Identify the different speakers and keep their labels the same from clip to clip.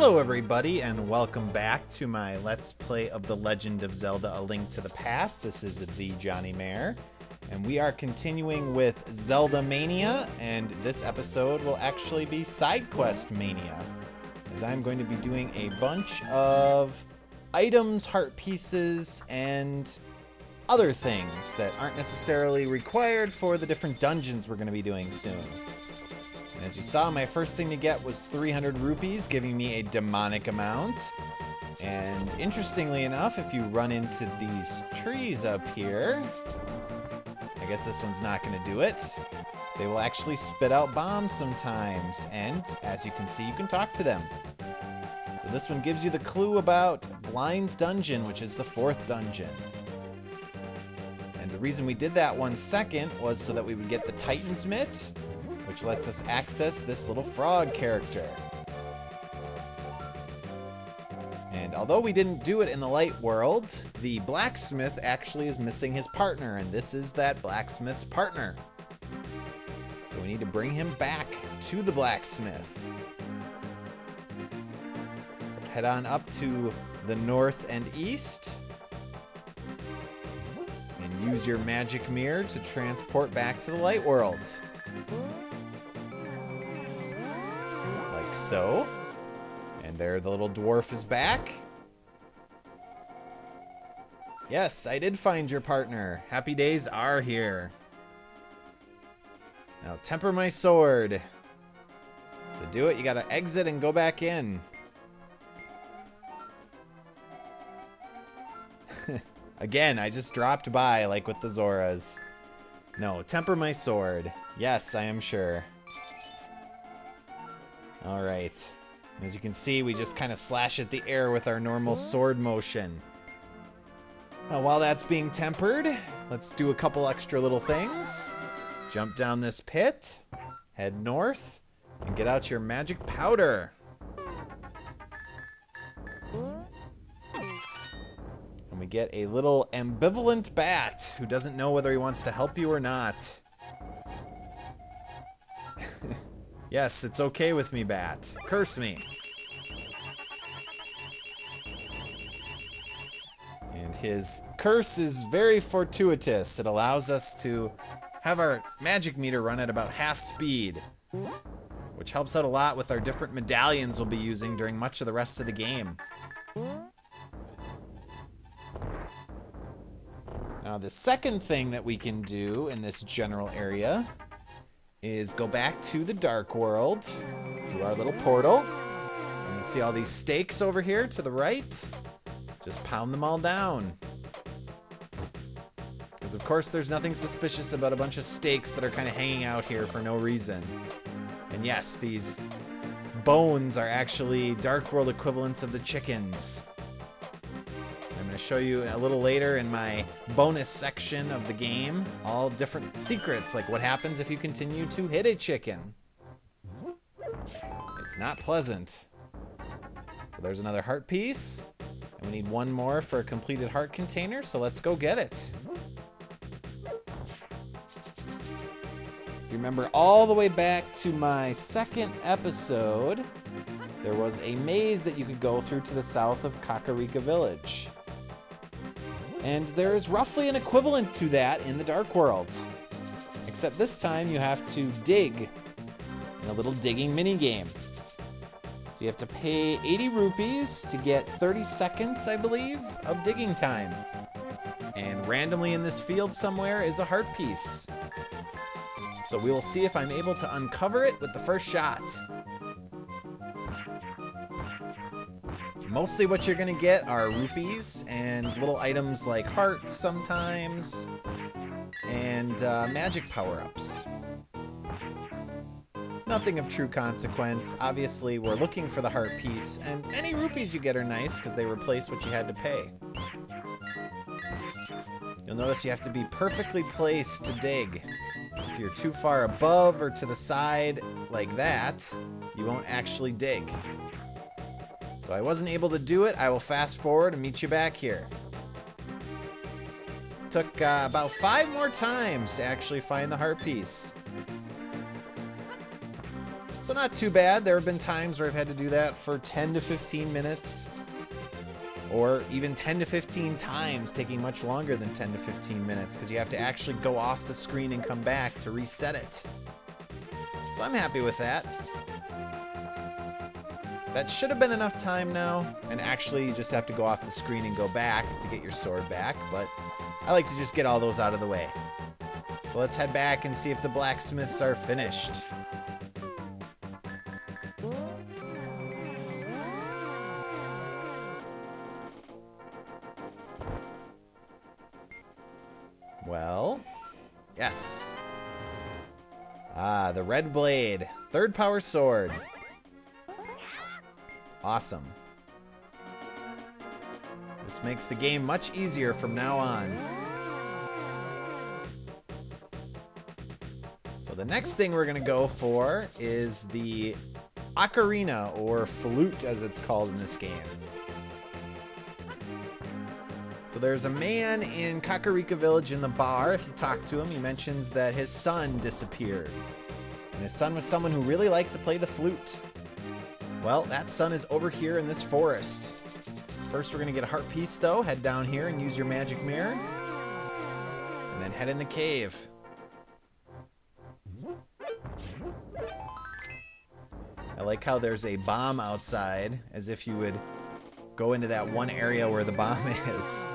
Speaker 1: Hello everybody and welcome back to my Let's Play of The Legend of Zelda: A Link to the Past. This is thejonnymar, and we are continuing with Zelda Mania, and this episode will actually be Side Quest Mania, as I'm going to be doing a bunch of items, heart pieces, and other things that aren't necessarily required for the different dungeons we're going to be doing soon. And as you saw, my first thing to get was 300 rupees, giving me a demonic amount. And interestingly enough, if you run into these trees up here, I guess this one's not going to do it. They will actually spit out bombs sometimes, and as you can see, you can talk to them. So this one gives you the clue about Blind's Dungeon, which is the 4th dungeon. And the reason we did that one second was so that we would get the Titan's Mitt, which lets us access this little frog character. And although we didn't do it in the light world, the blacksmith actually is missing his partner, and this is that blacksmith's partner. So we need to bring him back to the blacksmith. So head on up to the north and east, and use your magic mirror to transport back to the light world. Like so. And there the little dwarf is back. Yes, I did find your partner. Happy days are here. Now temper my sword. To do it, you gotta exit and go back in. Again, I just dropped by like with the Zoras. No, temper my sword. Yes, I am sure. Alright. As you can see, we just kind of slash at the air with our normal sword motion. Now, while that's being tempered, let's do a couple extra little things. Jump down this pit, head north, and get out your magic powder. And we get a little ambivalent bat who doesn't know whether he wants to help you or not. Yes, it's okay with me, bat. Curse me. And his curse is very fortuitous. It allows us to have our magic meter run at about half speed, which helps out a lot with our different medallions we'll be using during much of the rest of the game. Now, the second thing that we can do in this general area is go back to the Dark World through our little portal. And you see all these stakes over here to the right. Just pound them all down. Because of course there's nothing suspicious about a bunch of stakes that are kind of hanging out here for no reason. And yes, these bones are actually Dark World equivalents of the chickens. I'm going to show you a little later in my bonus section of the game all different secrets, like what happens if you continue to hit a chicken. It's not pleasant. So there's another heart piece, and we need one more for a completed heart container, so let's go get it. If you remember all the way back to my second episode, there was a maze that you could go through to the south of Kakarika Village. And there is roughly an equivalent to that in the Dark World. Except this time you have to dig in a little digging minigame. So you have to pay 80 rupees to get 30 seconds, I believe, of digging time. And randomly in this field somewhere is a heart piece. So we will see if I'm able to uncover it with the first shot. Mostly what you're gonna get are rupees and little items like hearts sometimes, and magic power-ups. Nothing of true consequence. Obviously, we're looking for the heart piece, and any rupees you get are nice because they replace what you had to pay. You'll notice you have to be perfectly placed to dig. If you're too far above or to the side like that, you won't actually dig. So I wasn't able to do it. I will fast forward and meet you back here. Took about 5 more times to actually find the heart piece. So not too bad. There have been times where I've had to do that for 10 to 15 minutes. Or even 10 to 15 times, taking much longer than 10 to 15 minutes because you have to actually go off the screen and come back to reset it. So I'm happy with that. That should have been enough time now, and actually you just have to go off the screen and go back to get your sword back, but I like to just get all those out of the way. So let's head back and see if the blacksmiths are finished. Well, yes. Ah, the red blade. Third power sword. Awesome. This makes the game much easier from now on. So the next thing we're gonna go for is the ocarina, or flute as it's called in this game. So there's a man in Kakarika Village in the bar. If you talk to him, he mentions that his son disappeared. And his son was someone who really liked to play the flute. Well, that son is over here in this forest. First, we're gonna get a heart piece though. Head down here and use your magic mirror. And then head in the cave. I like how there's a bomb outside, as if you would go into that one area where the bomb is.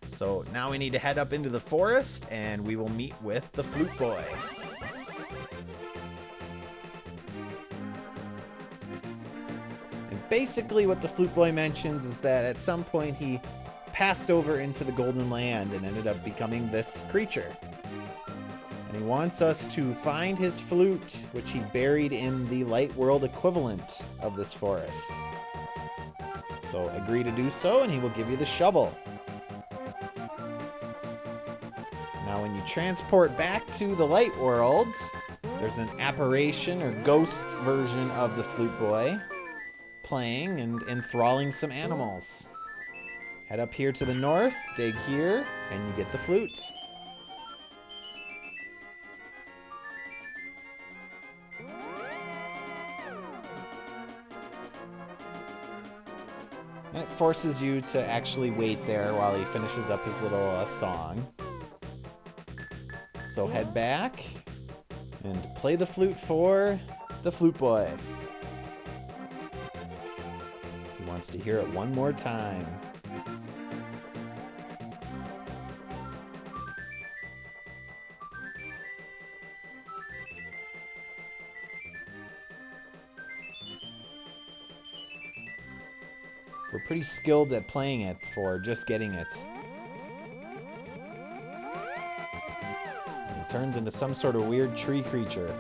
Speaker 1: So now we need to head up into the forest and we will meet with the flute boy. And basically what the flute boy mentions is that at some point he passed over into the Golden Land and ended up becoming this creature. And he wants us to find his flute, which he buried in the light world equivalent of this forest. So agree to do so and he will give you the shovel. Now when you transport back to the light world, there's an apparition or ghost version of the flute boy playing and enthralling some animals. Head up here to the north, dig here, and you get the flute. And it forces you to actually wait there while he finishes up his little song. So head back and play the flute for the flute boy. He wants to hear it one more time. We're pretty skilled at playing it for just getting it. Turns into some sort of weird tree creature.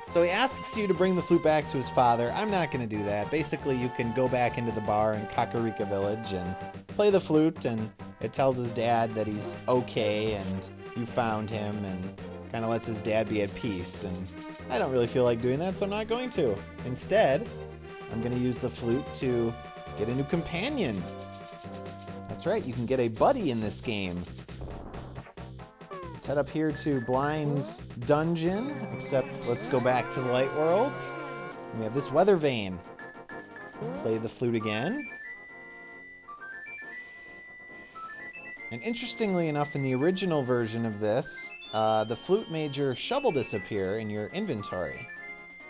Speaker 1: So he asks you to bring the flute back to his father. I'm not going to do that. Basically, you can go back into the bar in Kakarika Village and play the flute, and it tells his dad that he's okay and you found him, and kind of lets his dad be at peace. And I don't really feel like doing that, so I'm not going to. Instead, I'm going to use the flute to get a new companion. That's right, you can get a buddy in this game. Let's head up here to Blind's dungeon, except let's go back to the light world. We have this weather vane. Play the flute again. And interestingly enough, in the original version of this, the flute made your shovel disappear in your inventory.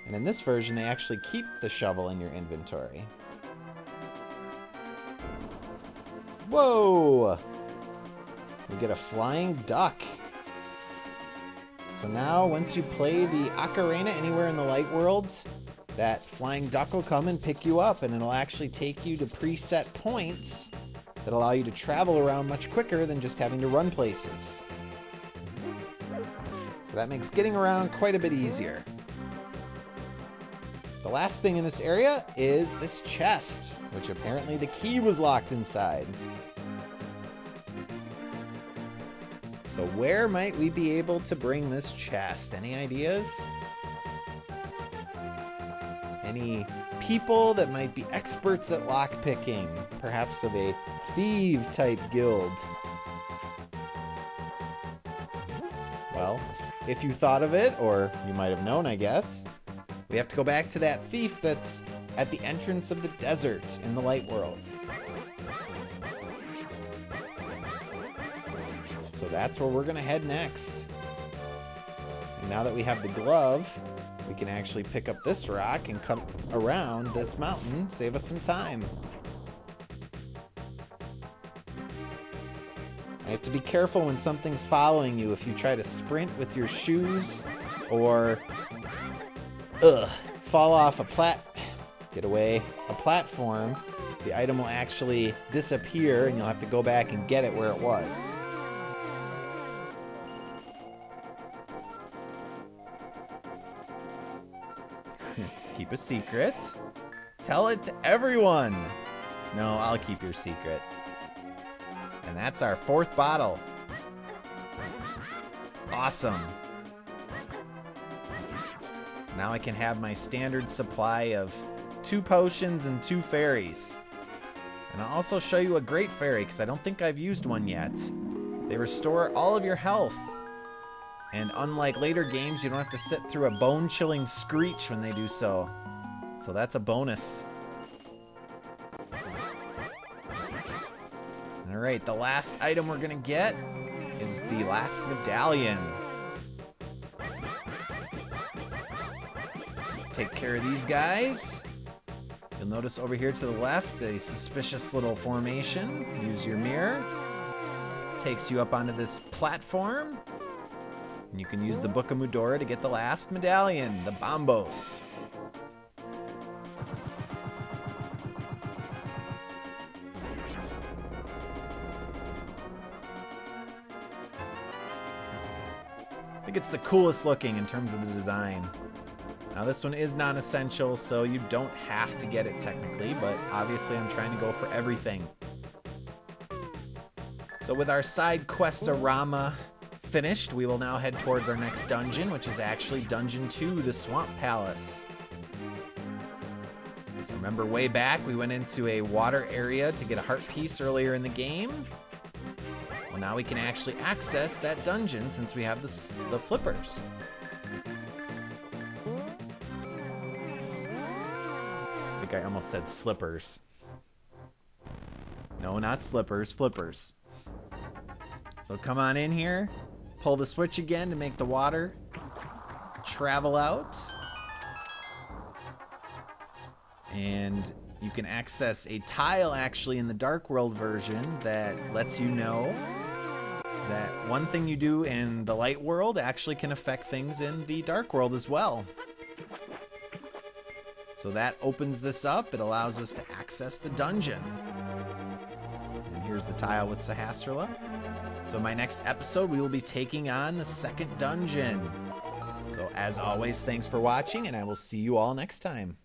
Speaker 1: And in this version, they actually keep the shovel in your inventory. Whoa! We get a flying duck. So now, once you play the ocarina anywhere in the light world, that flying duck will come and pick you up, and it'll actually take you to preset points that allow you to travel around much quicker than just having to run places. So that makes getting around quite a bit easier. The last thing in this area is this chest, which apparently the key was locked inside. So where might we be able to bring this chest? Any ideas? Any people that might be experts at lockpicking? Perhaps of a thief-type guild? Well, if you thought of it, or you might have known, I guess, we have to go back to that thief that's at the entrance of the desert in the light world. So that's where we're gonna head next. And now that we have the glove, we can actually pick up this rock and come around this mountain, save us some time. I have to be careful when something's following you. If you try to sprint with your shoes or fall off a platform, the item will actually disappear and you'll have to go back and get it where it was. Keep a secret. Tell it to everyone. No, I'll keep your secret. And that's our 4th bottle. Awesome. Now I can have my standard supply of 2 potions and 2 fairies. And I'll also show you a great fairy because I don't think I've used one yet. They restore all of your health. And unlike later games, you don't have to sit through a bone-chilling screech when they do so. So that's a bonus. Alright, the last item we're gonna get is the last medallion. Just take care of these guys. You'll notice over here to the left a suspicious little formation. Use your mirror. Takes you up onto this platform. And you can use the Book of Mudora to get the last medallion, the Bombos. I think it's the coolest looking in terms of the design. Now this one is non-essential, so you don't have to get it technically, but obviously I'm trying to go for everything. So with our Sidequest-a-rama finished, we will now head towards our next dungeon, which is actually Dungeon 2, the Swamp Palace. So remember way back, we went into a water area to get a heart piece earlier in the game. Well, now we can actually access that dungeon since we have the flippers. I think I almost said slippers. No, not slippers, flippers. So come on in here. Pull the switch again to make the water travel out. And you can access a tile actually in the Dark World version that lets you know that one thing you do in the Light World actually can affect things in the Dark World as well. So that opens this up. It allows us to access the dungeon. And here's the tile with Sahasrahla. So in my next episode, we will be taking on the second dungeon. So as always, thanks for watching, and I will see you all next time.